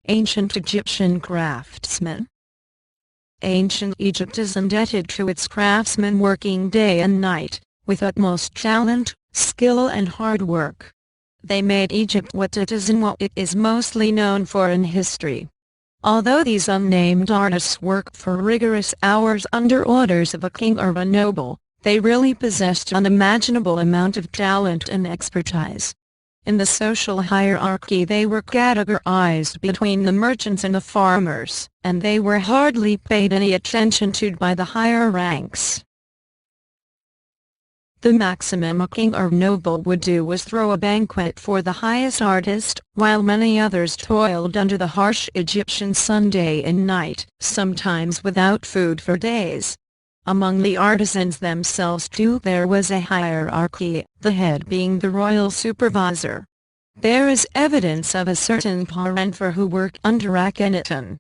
Ancient Egyptian craftsmen. Ancient Egypt is indebted to its craftsmen working day and night, with utmost talent, skill and hard work. They made Egypt what it is and what it is mostly known for in history. Although these unnamed artists worked for rigorous hours under orders of a king or a noble, they really possessed an unimaginable amount of talent and expertise. In the social hierarchy they were categorized between the merchants and the farmers, and they were hardly paid any attention to by the higher ranks. The maximum a king or noble would do was throw a banquet for the highest artist, while many others toiled under the harsh Egyptian sun day and night, sometimes without food for days. Among the artisans themselves too there was a hierarchy, the head being the royal supervisor. There is evidence of a certain Paranfor who worked under Akhenaten.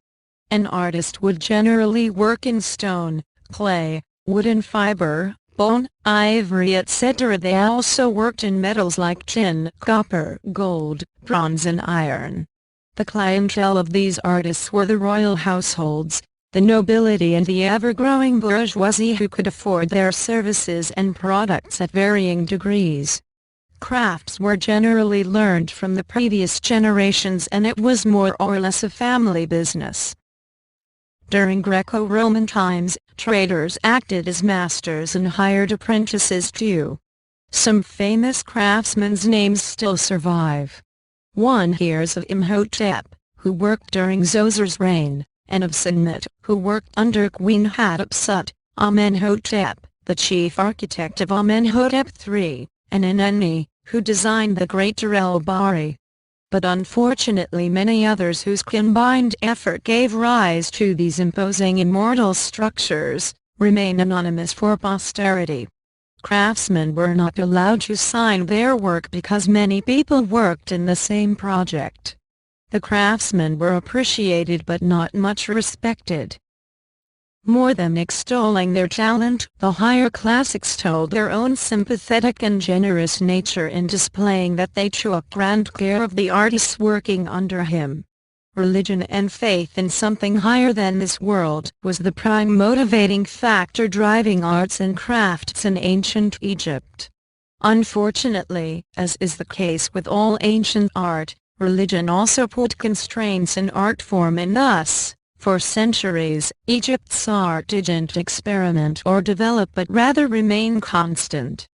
An artist would generally work in stone, clay, wooden fiber, bone, ivory etc. They also worked in metals like tin, copper, gold, bronze and iron. The clientele of these artists were the royal households, the nobility and the ever-growing bourgeoisie who could afford their services and products at varying degrees. Crafts were generally learned from the previous generations and it was more or less a family business. During Greco-Roman times, traders acted as masters and hired apprentices too. Some famous craftsmen's names still survive. One hears of Imhotep, who worked during Zoser's reign, and of Senet, who worked under Queen Hatshepsut, Amenhotep, the chief architect of Amenhotep III, and Enenni, who designed the Great Darel Bari. But unfortunately many others whose combined effort gave rise to these imposing immortal structures, remain anonymous for posterity. Craftsmen were not allowed to sign their work because many people worked in the same project. The craftsmen were appreciated but not much respected. More than extolling their talent, the higher class extolled their own sympathetic and generous nature in displaying that they took grand care of the artists working under him. Religion and faith in something higher than this world was the prime motivating factor driving arts and crafts in ancient Egypt. Unfortunately, as is the case with all ancient art, religion also put constraints in art form and thus, for centuries, Egypt's art didn't experiment or develop but rather remain constant.